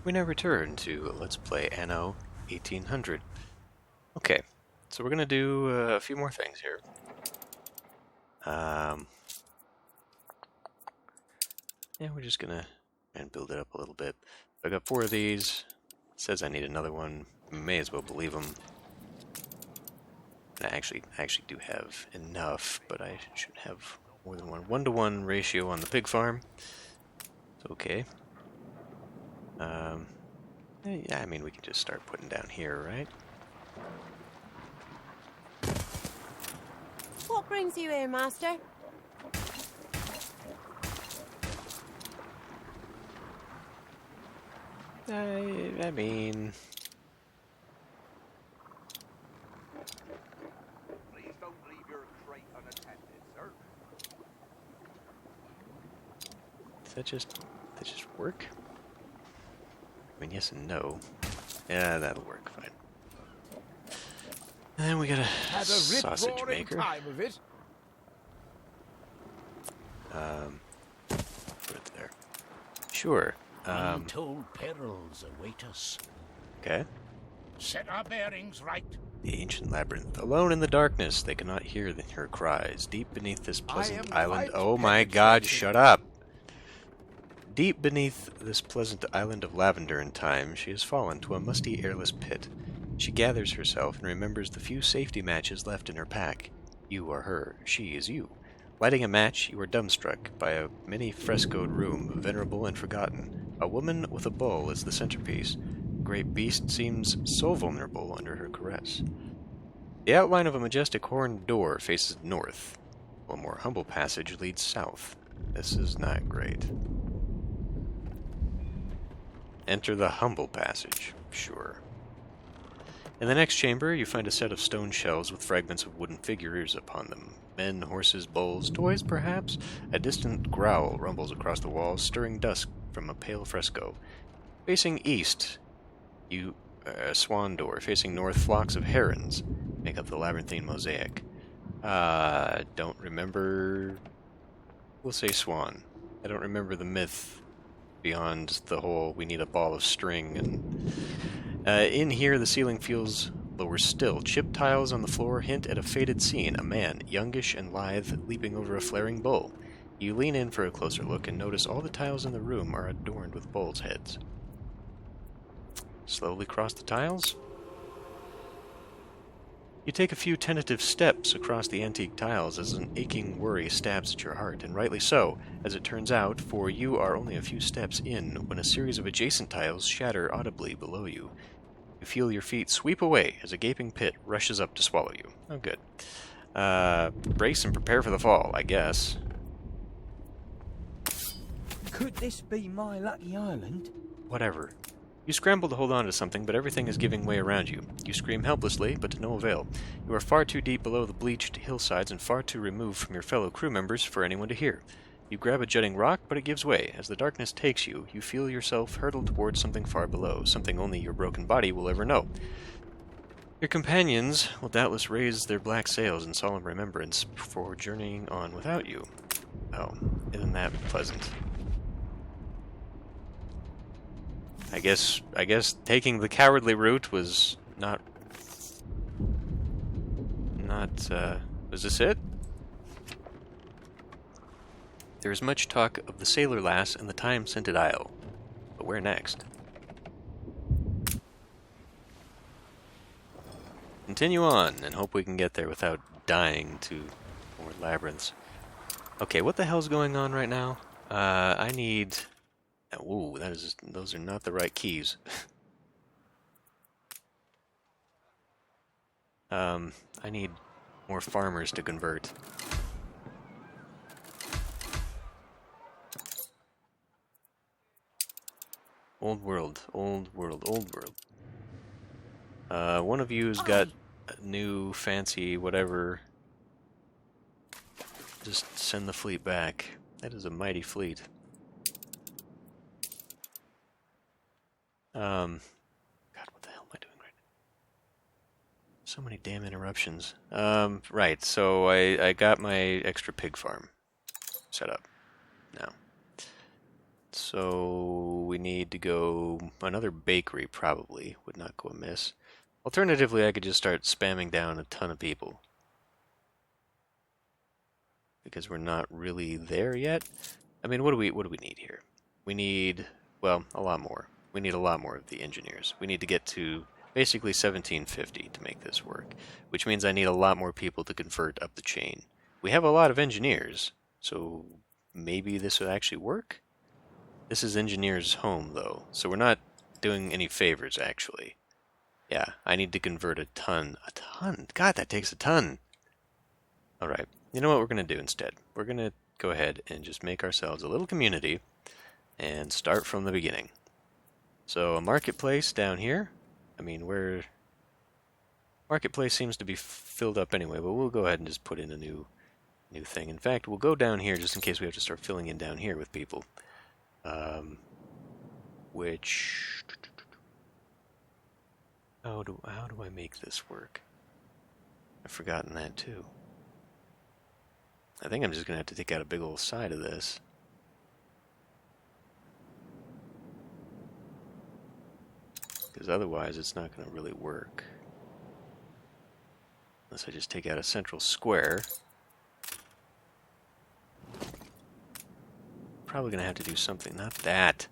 We now return to Let's Play Anno 1800. Okay, so we're going to do a few more things here. Yeah, we're just going to build it up a little bit. I got 4 of these. It says I need another one. May as well believe them. And I actually do have enough, but I should have more than one. 1-to-1 ratio on the pig farm. It's okay. Yeah, I mean, we can just start putting down here, right? What brings you here, Master? I mean... Please don't leave your crate unattended, sir. Does that just work? I mean, yes and no. Yeah, that'll work fine. And then we got a sausage maker. Time of it. Put it there. Sure. Untold perils await us. Okay. Set our bearings right. The Ancient Labyrinth. Alone in the darkness, they cannot hear her cries. Deep beneath this pleasant island... Oh my god, shut up! Deep beneath this pleasant island of lavender and thyme, she has fallen to a musty, airless pit. She gathers herself and remembers the few safety matches left in her pack. You are her, she is you. Lighting a match, you are dumbstruck by a many-frescoed room, venerable and forgotten. A woman with a bull is the centerpiece. The great beast seems so vulnerable under her caress. The outline of a majestic horned door faces north, while a more humble passage leads south. This is not great. Enter the humble passage, sure. In the next chamber, you find a set of stone shelves with fragments of wooden figures upon them. Men, horses, bulls, toys perhaps? A distant growl rumbles across the walls, stirring dusk from a pale fresco. Facing east, a swan door. Facing north, flocks of herons make up the labyrinthine mosaic. Don't remember... We'll say swan. I don't remember the myth beyond the whole we need a ball of string. And in here, the ceiling feels lower still. Chipped tiles on the floor hint at a faded scene. A man, youngish and lithe, leaping over a flaring bull. You lean in for a closer look and notice all the tiles in the room are adorned with bulls' heads. Slowly cross the tiles. You take a few tentative steps across the antique tiles as an aching worry stabs at your heart, and rightly so, as it turns out, for you are only a few steps in when a series of adjacent tiles shatter audibly below you. You feel your feet sweep away as a gaping pit rushes up to swallow you. Oh, good. Brace and prepare for the fall, I guess. Could this be my lucky island? Whatever. You scramble to hold on to something, but everything is giving way around you. You scream helplessly, but to no avail. You are far too deep below the bleached hillsides and far too removed from your fellow crew members for anyone to hear. You grab a jutting rock, but it gives way. As the darkness takes you, you feel yourself hurtled towards something far below, something only your broken body will ever know. Your companions will doubtless raise their black sails in solemn remembrance before journeying on without you. Oh, isn't that pleasant? I guess taking the cowardly route was not, was this it? There is much talk of the sailor lass and the time-scented isle, but where next? Continue on, and hope we can get there without dying to more labyrinths. Okay, what the hell's going on right now? I need... Ooh, those are not the right keys. I need more farmers to convert. Old world, old world, old world. One of you's got a new fancy whatever. Just send the fleet back. That is a mighty fleet. God, what the hell am I doing right now? So many damn interruptions. Right, so I got my extra pig farm set up now. So we need to go another bakery, probably. Would not go amiss. Alternatively, I could just start spamming down a ton of people. Because we're not really there yet. I mean, what do we need here? We need, well, a lot more. We need a lot more of the engineers. We need to get to basically 1750 to make this work, which means I need a lot more people to convert up the chain. We have a lot of engineers, so maybe this would actually work? This is engineers' home, though, so we're not doing any favors, actually. Yeah, I need to convert a ton. A ton? God, that takes a ton! Alright, you know what we're going to do instead? We're going to go ahead and just make ourselves a little community and start from the beginning. So a marketplace down here. I mean, where marketplace seems to be filled up anyway, but we'll go ahead and just put in a new thing. In fact, we'll go down here just in case we have to start filling in down here with people. Which how do I make this work? I've forgotten that too. I think I'm just gonna have to take out a big old side of this. Because otherwise it's not going to really work. Unless I just take out a central square. Probably going to have to do something, not that.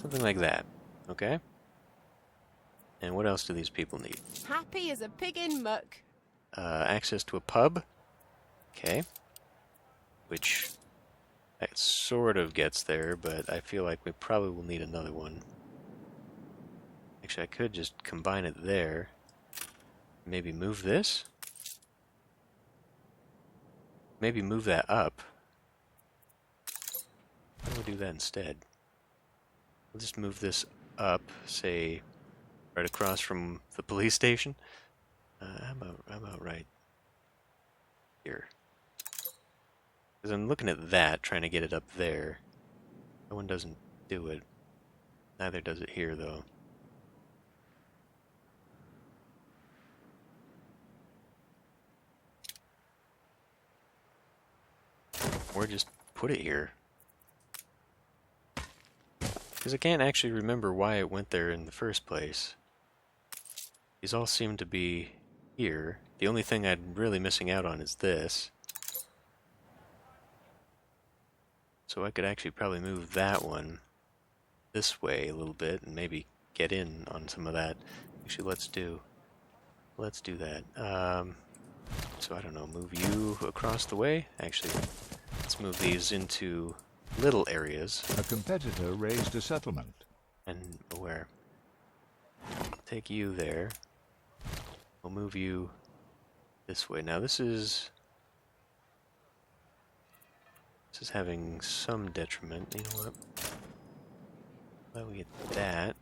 Something like that, okay? And what else do these people need? Happy as a pig in muck. Access to a pub. Okay. Which that sort of gets there, but I feel like we probably will need another one. Actually, I could just combine it there. Maybe move this? Maybe move that up. Why don't we do that instead? We'll just move this up, say, right across from the police station. How about right here? Because I'm looking at that, trying to get it up there. That one doesn't do it. Neither does it here, though. Or just put it here. Because I can't actually remember why it went there in the first place. These all seem to be here. The only thing I'm really missing out on is this. So I could actually probably move that one this way a little bit and maybe get in on some of that. Actually, let's do that. So I don't know, move you across the way? Actually, let's move these into little areas. A competitor raised a settlement. And where? Take you there. We'll move you this way. Now this is having some detriment. You know what? Let me get that.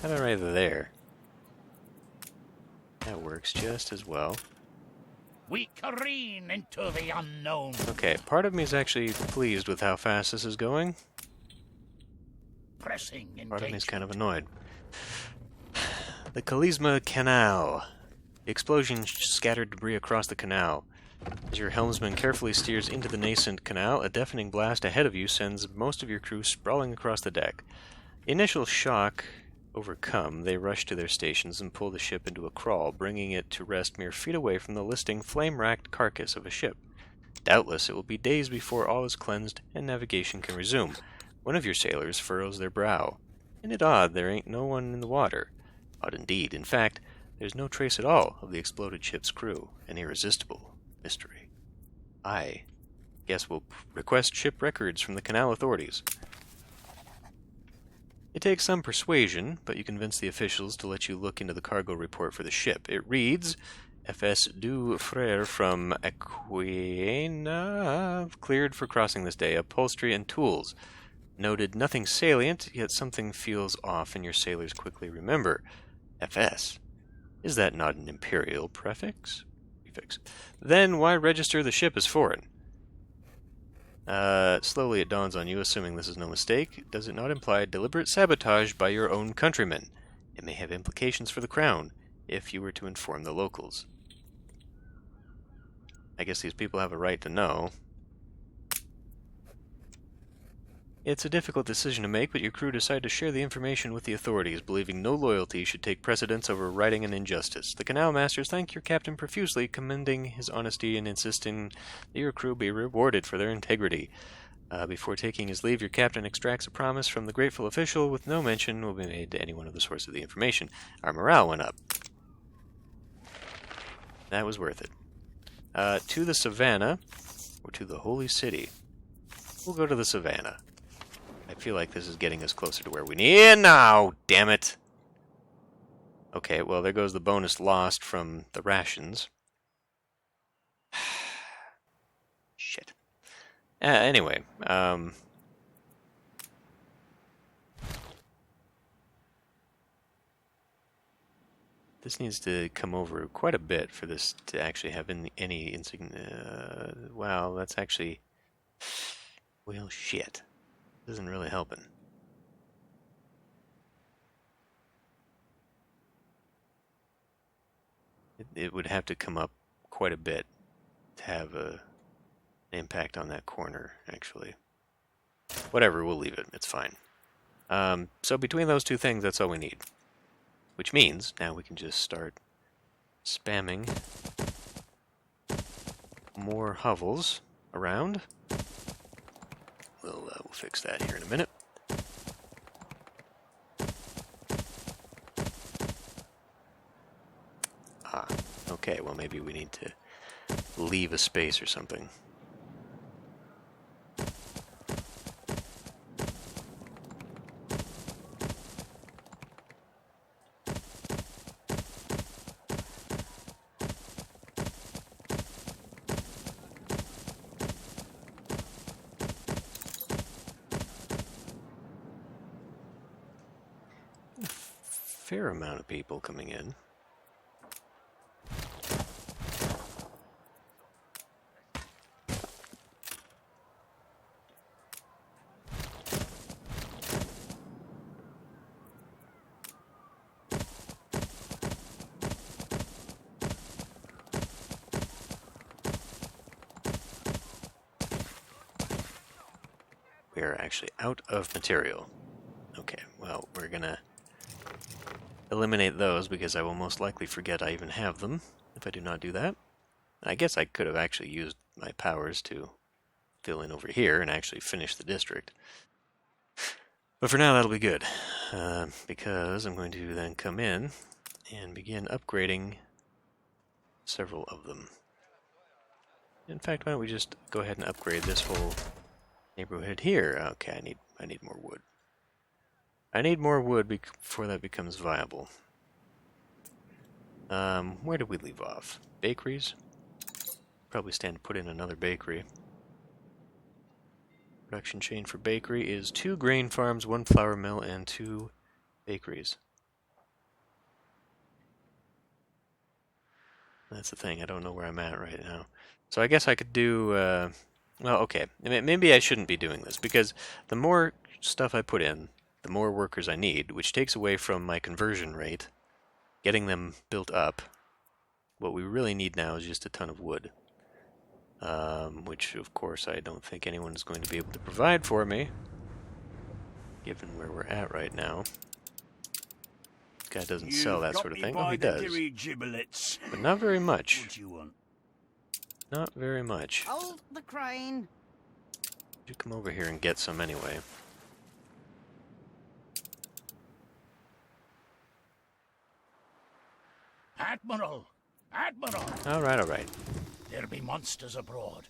How about right there? That works just as well. We careen into the unknown. Okay, part of me is actually pleased with how fast this is going. Pressing Part of me is kind of engagement. annoyed. The Culysma Canal. The explosion scattered debris across the canal. As your helmsman carefully steers into the nascent canal, a deafening blast ahead of you sends most of your crew sprawling across the deck. The initial shock overcome, they rush to their stations and pull the ship into a crawl, bringing it to rest mere feet away from the listing, flame-racked carcass of a ship. Doubtless it will be days before all is cleansed and navigation can resume. One of your sailors furrows their brow. Ain't it odd there ain't no one in the water? Odd indeed. In fact, there's no trace at all of the exploded ship's crew. An irresistible mystery. I guess we'll request ship records from the canal authorities. It takes some persuasion, but you convince the officials to let you look into the cargo report for the ship. It reads, F.S. Du Frere from Aquina, cleared for crossing this day, upholstery and tools. Noted nothing salient, yet something feels off and your sailors quickly remember. F.S. Is that not an imperial prefix? Then why register the ship as foreign? Slowly it dawns on you, assuming this is no mistake. Does it not imply deliberate sabotage by your own countrymen? It may have implications for the crown, if you were to inform the locals. I guess these people have a right to know. It's a difficult decision to make, but your crew decide to share the information with the authorities, believing no loyalty should take precedence over righting an injustice. The Canal Masters thank your captain profusely, commending his honesty and insisting that your crew be rewarded for their integrity. Before taking his leave, your captain extracts a promise from the grateful official with no mention will be made to anyone of the source of the information. Our morale went up. That was worth it. To the Savannah, or to the Holy City. We'll go to the Savannah. I feel like this is getting us closer to where we need now. Damn it. Okay, well, there goes the bonus lost from the rations. Shit. Anyway, this needs to come over quite a bit for this to actually have any insignificant. Wow, that's actually. Well, shit. Isn't really helping. It would have to come up quite a bit to have an impact on that corner, actually. Whatever, we'll leave it. It's fine. So between those two things, that's all we need. Which means now we can just start spamming more hovels around. We'll fix that here in a minute. Ah, okay, well maybe we need to leave a space or something. Fair amount of people coming in. We are actually out of material. Okay, well, we're gonna eliminate those because I will most likely forget I even have them if I do not do that. I guess I could have actually used my powers to fill in over here and actually finish the district. But for now that'll be good, because I'm going to then come in and begin upgrading several of them. In fact, why don't we just go ahead and upgrade this whole neighborhood here? Okay, I need more wood. I need more wood before that becomes viable. Where did we leave off? Bakeries? Probably stand to put in another bakery. Production chain for bakery is 2 grain farms, 1 flour mill, and 2 bakeries. That's the thing, I don't know where I'm at right now. So I guess I could do, well, okay. Maybe I shouldn't be doing this, because the more stuff I put in, the more workers I need, which takes away from my conversion rate, getting them built up. What we really need now is just a ton of wood, which of course I don't think anyone is going to be able to provide for me, given where we're at right now. This guy doesn't sell that sort of thing. Oh, he does. But not very much. What do you want? Not very much. Hold the crane. You come over here and get some anyway. Admiral! Admiral! Alright. There be monsters abroad.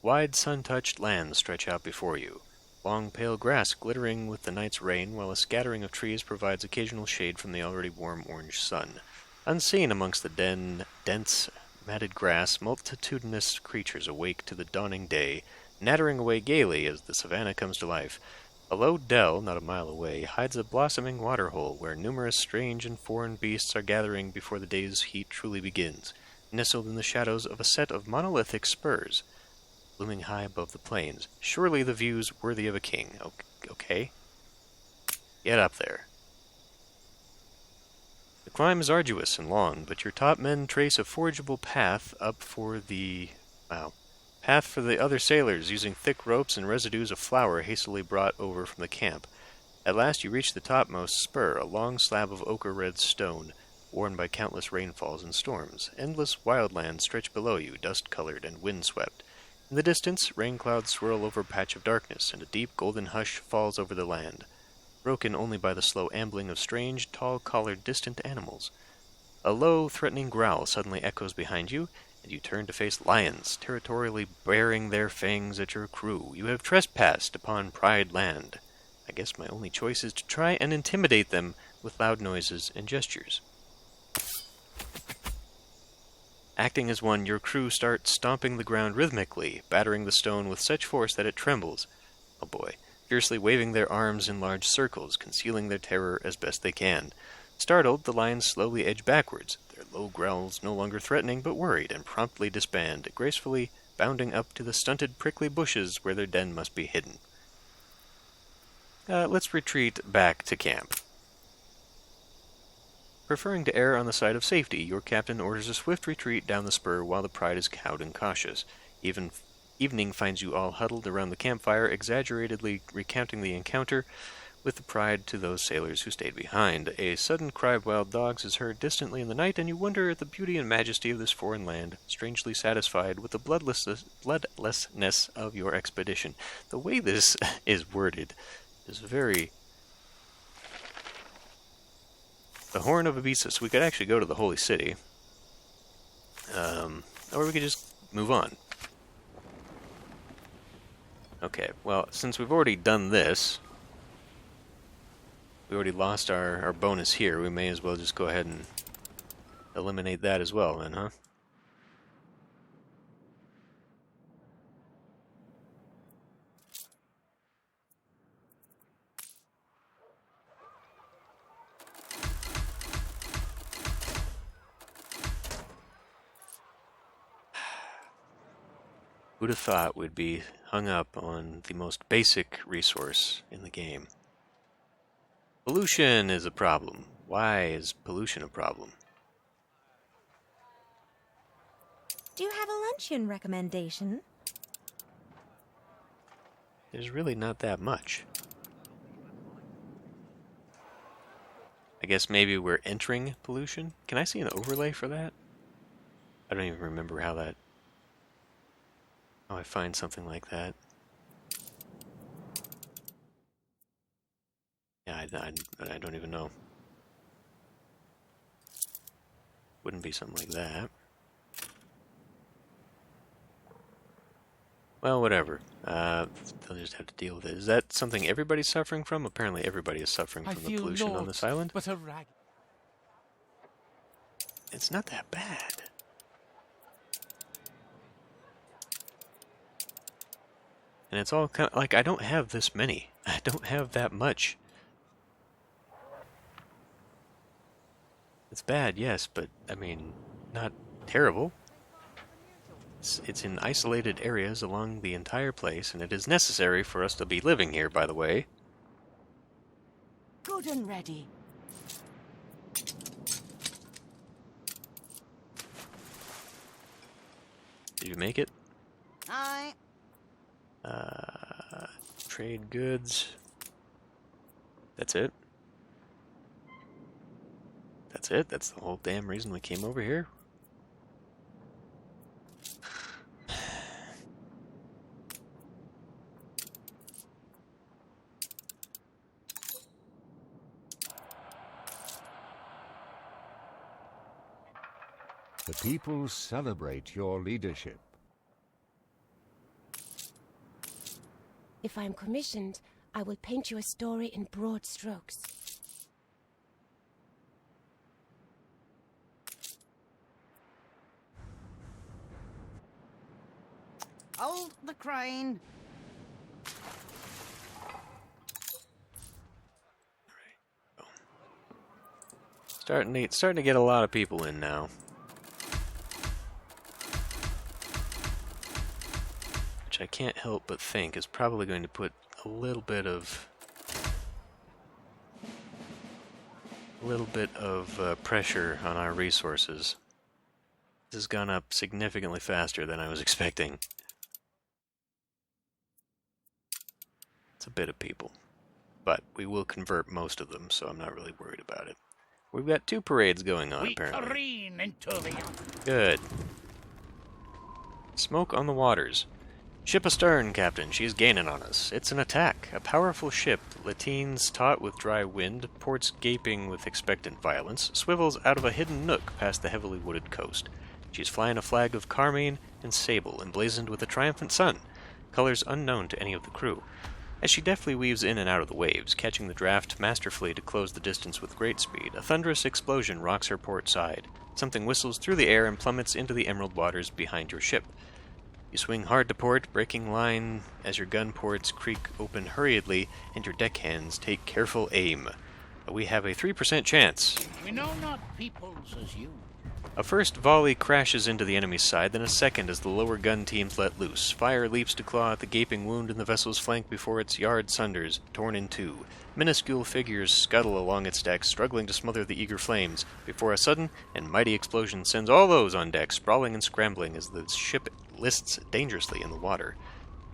Wide sun-touched lands stretch out before you. Long pale grass glittering with the night's rain, while a scattering of trees provides occasional shade from the already warm orange sun. Unseen amongst the dense, matted grass, multitudinous creatures awake to the dawning day, nattering away gaily as the savannah comes to life. A low dell, not a mile away, hides a blossoming waterhole where numerous strange and foreign beasts are gathering before the day's heat truly begins, nestled in the shadows of a set of monolithic spurs, looming high above the plains. Surely the view's worthy of a king. Okay. Get up there. The climb is arduous and long, but your top men trace a forgeable path up for the Wow. Path for the other sailors, using thick ropes and residues of flour hastily brought over from the camp. At last you reach the topmost spur, a long slab of ochre-red stone, worn by countless rainfalls and storms. Endless wildlands stretch below you, dust-colored and wind-swept. In the distance, rain clouds swirl over a patch of darkness, and a deep golden hush falls over the land, broken only by the slow ambling of strange, tall-collared, distant animals. A low, threatening growl suddenly echoes behind you, and you turn to face lions, territorially baring their fangs at your crew. You have trespassed upon Pride Land. I guess my only choice is to try and intimidate them with loud noises and gestures. Acting as one, your crew start stomping the ground rhythmically, battering the stone with such force that it trembles. Oh boy. Fiercely waving their arms in large circles, concealing their terror as best they can. Startled, the lions slowly edge backwards, their low growls no longer threatening but worried, and promptly disband, gracefully bounding up to the stunted prickly bushes where their den must be hidden. Let's retreat back to camp. Preferring to err on the side of safety, your captain orders a swift retreat down the spur while the Pride is cowed and cautious. Evening finds you all huddled around the campfire, exaggeratedly recounting the encounter with the Pride to those sailors who stayed behind. A sudden cry of wild dogs is heard distantly in the night, and you wonder at the beauty and majesty of this foreign land, strangely satisfied with the bloodlessness of your expedition. The way this is worded is very... The Horn of Abesis. We could actually go to the Holy City. Or we could just move on. Okay, well, since we've already done this, we already lost our bonus here, we may as well just go ahead and eliminate that as well then, huh? Who'd have thought we'd be hung up on the most basic resource in the game? Pollution is a problem. Why is pollution a problem? Do you have a luncheon recommendation? There's really not that much. I guess maybe we're entering pollution? Can I see an overlay for that? I don't even remember how I find something like that. Yeah, I don't even know. Wouldn't be something like that. Well, whatever. They'll just have to deal with it. Is that something everybody's suffering from? Apparently everybody is suffering from the pollution on this island. But a rag. It's not that bad. And it's all kind of like, I don't have this many. I don't have that much. It's bad, yes, but, I mean, not terrible. It's in isolated areas along the entire place, and it is necessary for us to be living here, by the way. Good and ready. Did you make it? Aye. Trade goods. That's it. That's it. That's the whole damn reason we came over here. The people celebrate your leadership. If I am commissioned, I will paint you a story in broad strokes. Hold the crane. Starting to get a lot of people in now. Which I can't help but think is probably going to put a little bit of pressure on our resources. has gone up significantly faster than I was expecting. It's a bit of people. But we will convert most of them, so I'm not really worried about it. We've got 2 parades going on, We apparently. careen into the unknown. Good. Smoke on the waters. Ship astern, Captain. She's gaining on us. It's an attack. A powerful ship, lateens taut with dry wind, ports gaping with expectant violence, swivels out of a hidden nook past the heavily wooded coast. She's flying a flag of carmine and sable, emblazoned with a triumphant sun, colors unknown to any of the crew. As she deftly weaves in and out of the waves, catching the draft masterfully to close the distance with great speed, a thunderous explosion rocks her port side. Something whistles through the air and plummets into the emerald waters behind your ship. You swing hard to port, breaking line as your gun ports creak open hurriedly, and your deckhands take careful aim. We have a 3% chance. We know not peoples as you. A first volley crashes into the enemy's side, then a second as the lower gun teams let loose. Fire leaps to claw at the gaping wound in the vessel's flank before its yard sunders, torn in two. Minuscule figures scuttle along its decks, struggling to smother the eager flames, before a sudden and mighty explosion sends all those on deck sprawling and scrambling as the ship lists dangerously in the water.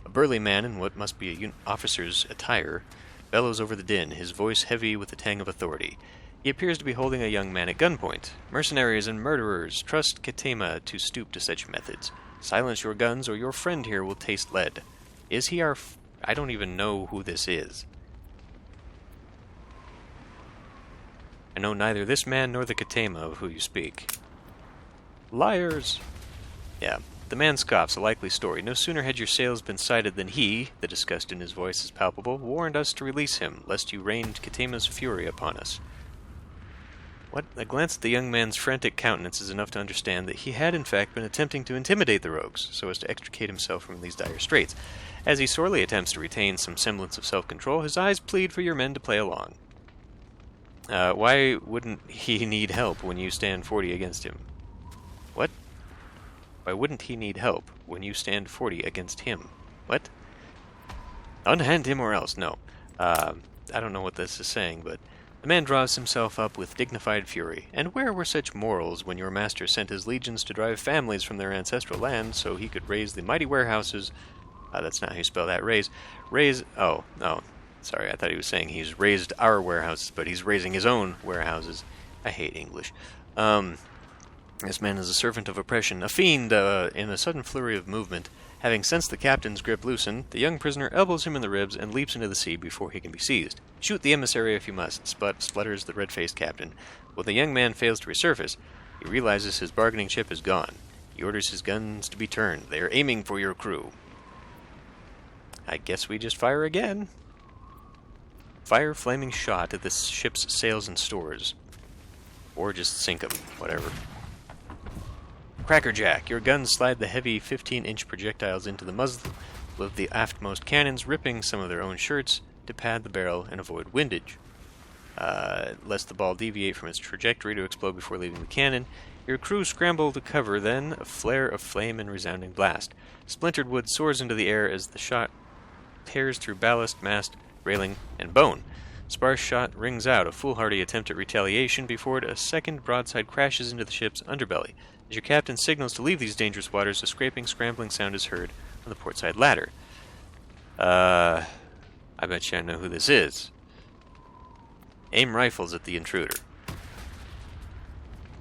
A burly man in what must be a officer's attire bellows over the din, his voice heavy with the tang of authority. He appears to be holding a young man at gunpoint. Mercenaries and murderers, trust Ketema to stoop to such methods. Silence your guns or your friend here will taste lead. Is he our I don't even know who this is. I know neither this man nor the Ketema of who you speak. Liars! Yeah, the man scoffs, a likely story. No sooner had your sails been sighted than he, the disgust in his voice is palpable, warned us to release him, lest you rained Ketema's fury upon us. What? A glance at the young man's frantic countenance is enough to understand that he had in fact been attempting to intimidate the rogues, so as to extricate himself from these dire straits. As he sorely attempts to retain some semblance of self-control, his eyes plead for your men to play along. Why wouldn't he need help when you stand 40 against him? What? Why wouldn't he need help when you stand 40 against him? What? Unhand him or else. No. I don't know what this is saying, but the man draws himself up with dignified fury. And where were such morals when your master sent his legions to drive families from their ancestral land so he could raise the mighty warehouses? That's not how you spell that. Raise. Oh, sorry, I thought he was saying he's raised our warehouses, but he's raising his own warehouses. I hate English. This man is a servant of oppression, a fiend. In a sudden flurry of movement, having sensed the captain's grip loosen, the young prisoner elbows him in the ribs and leaps into the sea before he can be seized. Shoot the emissary if you must, splutters the red-faced captain. When the young man fails to resurface, he realizes his bargaining chip is gone. He orders his guns to be turned. They are aiming for your crew. I guess we just fire again. Fire flaming shot at the ship's sails and stores. Or just sink them, whatever. Crackerjack, your guns slide the heavy 15-inch projectiles into the muzzle of the aftmost cannons, ripping some of their own shirts to pad the barrel and avoid windage. Lest the ball deviate from its trajectory to explode before leaving the cannon, your crew scramble to cover, then a flare of flame and resounding blast. Splintered wood soars into the air as the shot tears through ballast, mast, railing, and bone. Sparse shot rings out, a foolhardy attempt at retaliation before a second broadside crashes into the ship's underbelly. As your captain signals to leave these dangerous waters, a scraping, scrambling sound is heard on the portside ladder. I bet you I know who this is. Aim rifles at the intruder.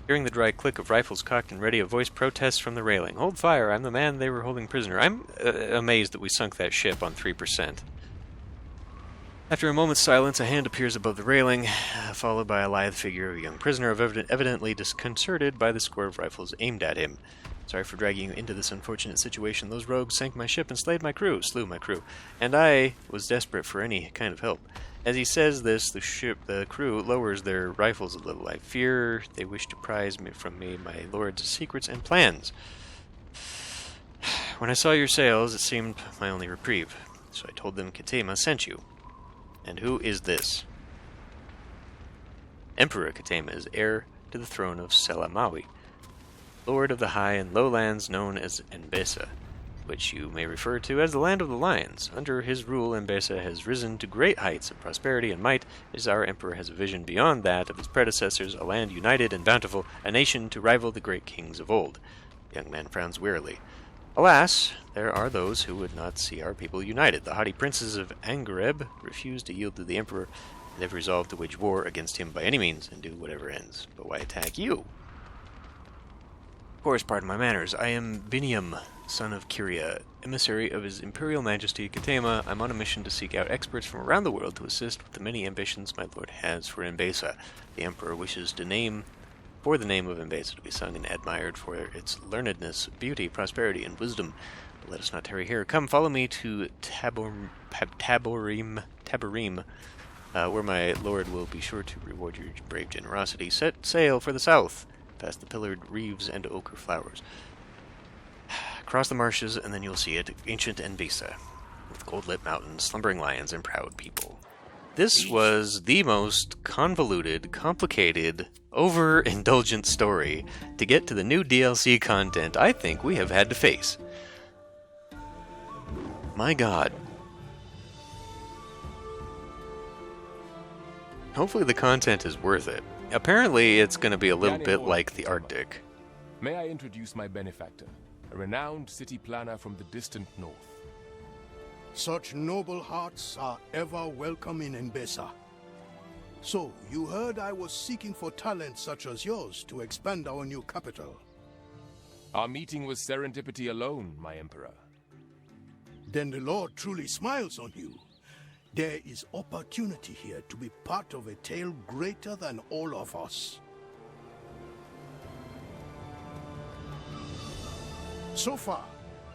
Hearing the dry click of rifles cocked and ready, a voice protests from the railing. Hold fire, I'm the man they were holding prisoner. I'm amazed that we sunk that ship on 3%. After a moment's silence, a hand appears above the railing, followed by a lithe figure of a young prisoner, evidently disconcerted by the score of rifles aimed at him. Sorry for dragging you into this unfortunate situation. Those rogues sank my ship and slew my crew, and I was desperate for any kind of help. As he says this, the crew lowers their rifles a little. I fear they wish to prize from me my lord's secrets and plans. When I saw your sails, it seemed my only reprieve, so I told them Ketema sent you. And who is this? Emperor Ketema is heir to the throne of Selamawi, lord of the high and low lands known as Mbesa, which you may refer to as the Land of the Lions. Under his rule, Mbesa has risen to great heights of prosperity and might, as our emperor has a vision beyond that of his predecessors, a land united and bountiful, a nation to rival the great kings of old. Young man frowns wearily. Alas, there are those who would not see our people united. The haughty princes of Angareb refuse to yield to the Emperor, and have resolved to wage war against him by any means, and do whatever ends. But why attack you? Of course, pardon my manners. I am Biniam, son of Kyria, emissary of His Imperial Majesty Katema. I'm on a mission to seek out experts from around the world to assist with the many ambitions my lord has for Embesa. The Emperor wishes the name of Embesa to be sung and admired for its learnedness, beauty, prosperity, and wisdom. But let us not tarry here. Come, follow me to Taborim, where my lord will be sure to reward your brave generosity. Set sail for the south, past the pillared reeves and ochre flowers. Cross the marshes, and then you'll see it, ancient Embesa, with gold-lit mountains, slumbering lions, and proud people. This was the most convoluted, complicated, overindulgent story to get to the new DLC content I think we have had to face. My god. Hopefully the content is worth it. Apparently it's going to be a little bit like the Arctic. May I introduce my benefactor, a renowned city planner from the distant north. Such noble hearts are ever welcome in Embesa. So, you heard I was seeking for talent such as yours to expand our new capital. Our meeting was serendipity alone, my emperor. Then the Lord truly smiles on you. There is opportunity here to be part of a tale greater than all of us. So far,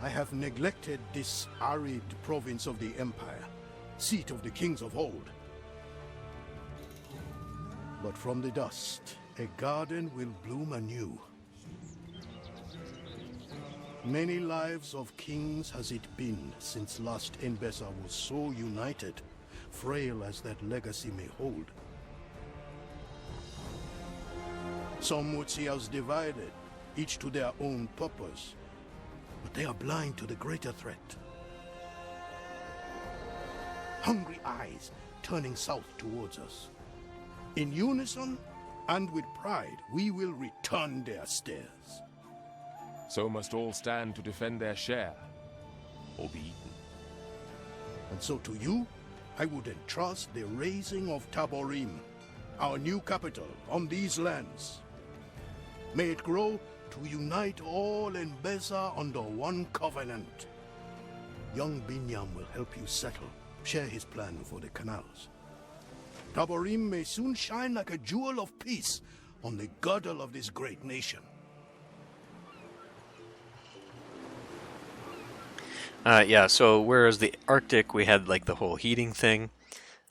I have neglected this arid province of the Empire, seat of the kings of old. But from the dust, a garden will bloom anew. Many lives of kings has it been since last Embesa was so united, frail as that legacy may hold. Some would see us divided, each to their own purpose, but they are blind to the greater threat. Hungry eyes turning south towards us. In unison and with pride, we will return their stares. So must all stand to defend their share, or be eaten. And so to you, I would entrust the raising of Taborim, our new capital, on these lands. May it grow to unite all Embesa under one covenant. Young Binyam will help you settle, share his plan for the canals. Taborim may soon shine like a jewel of peace on the girdle of this great nation. Yeah, so whereas the Arctic we had like the whole heating thing,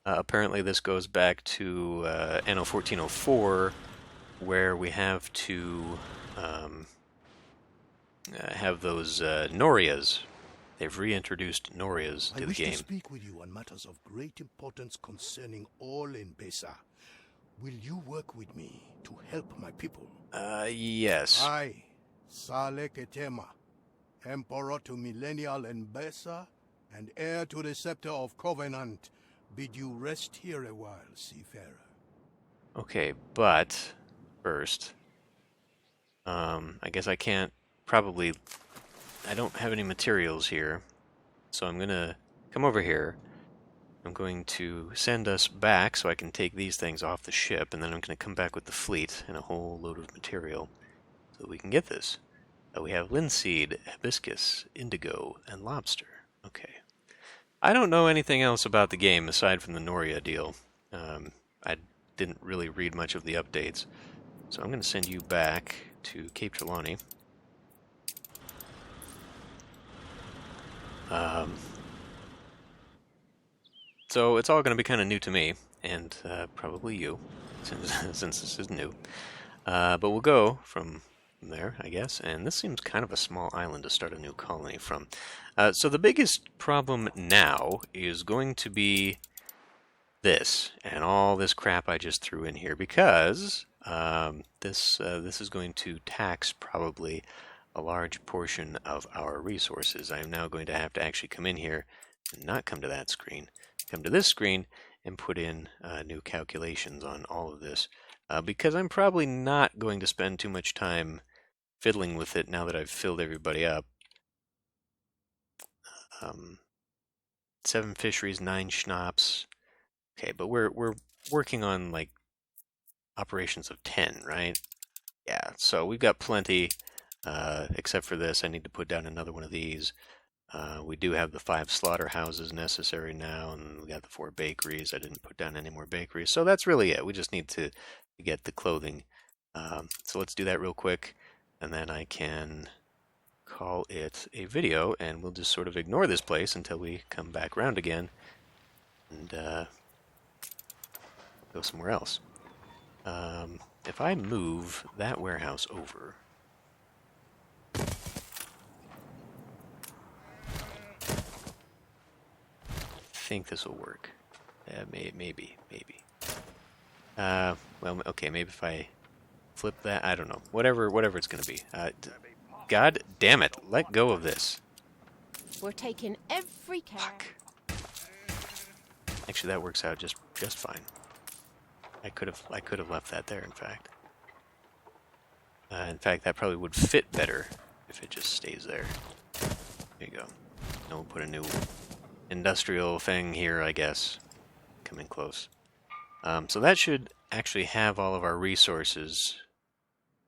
apparently this goes back to Anno 1404, where we have to have those Norias. They've reintroduced Norias to the game. I wish to speak with you on matters of great importance concerning all Embesa. Will you work with me to help my people? Yes. I, Saleh Ketema, Emperor to Millennial Embesa, and heir to the Scepter of Covenant, bid you rest here a while, seafarer. Okay, but first, I guess I can't probably. I don't have any materials here, so I'm gonna come over here. I'm going to send us back so I can take these things off the ship, and then I'm gonna come back with the fleet and a whole load of material so that we can get this. We have linseed, hibiscus, indigo, and lobster. Okay. I don't know anything else about the game aside from the Noria deal. I didn't really read much of the updates. So I'm going to send you back to Cape Trelawney. So it's all going to be kind of new to me, and probably you, since this is new. But we'll go from there, I guess, and this seems kind of a small island to start a new colony from. So the biggest problem now is going to be this, and all this crap I just threw in here, because this is going to tax probably a large portion of our resources. I am now going to have to actually come in here and not come to that screen, come to this screen and put in new calculations on all of this, because I'm probably not going to spend too much time fiddling with it now that I've filled everybody up. 7 fisheries, 9 schnapps. Okay, but we're working on like operations of 10, right? Yeah, so we've got plenty, except for this. I need to put down another one of these. We do have the 5 slaughterhouses necessary now, and we got the 4 bakeries. I didn't put down any more bakeries, so that's really it. We just need to get the clothing. So let's do that real quick, and then I can call it a video, and we'll just sort of ignore this place until we come back around again and go somewhere else. If I move that warehouse over, I think this will work. Maybe. Well, okay, maybe if I flip that, I don't know. Whatever it's going to be. God damn it! Let go of this. We're taking every care. Fuck. Actually, that works out just fine. I could have left that there. In fact, that probably would fit better if it just stays there. There you go. And we'll put a new industrial thing here, I guess. Coming close. So that should actually have all of our resources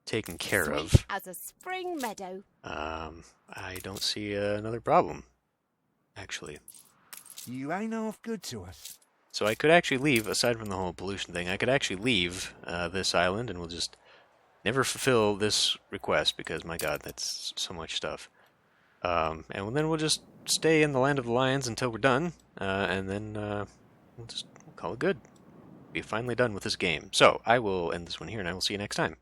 taken care of. Sweet as a spring meadow. I don't see another problem, actually. You ain't half good to us. So I could actually leave, aside from the whole pollution thing, I could actually leave this island and we'll just never fulfill this request because, my god, that's so much stuff. And then we'll just stay in the Land of the Lions until we're done, and then we'll call it good. Be finally done with this game. So I will end this one here and I will see you next time.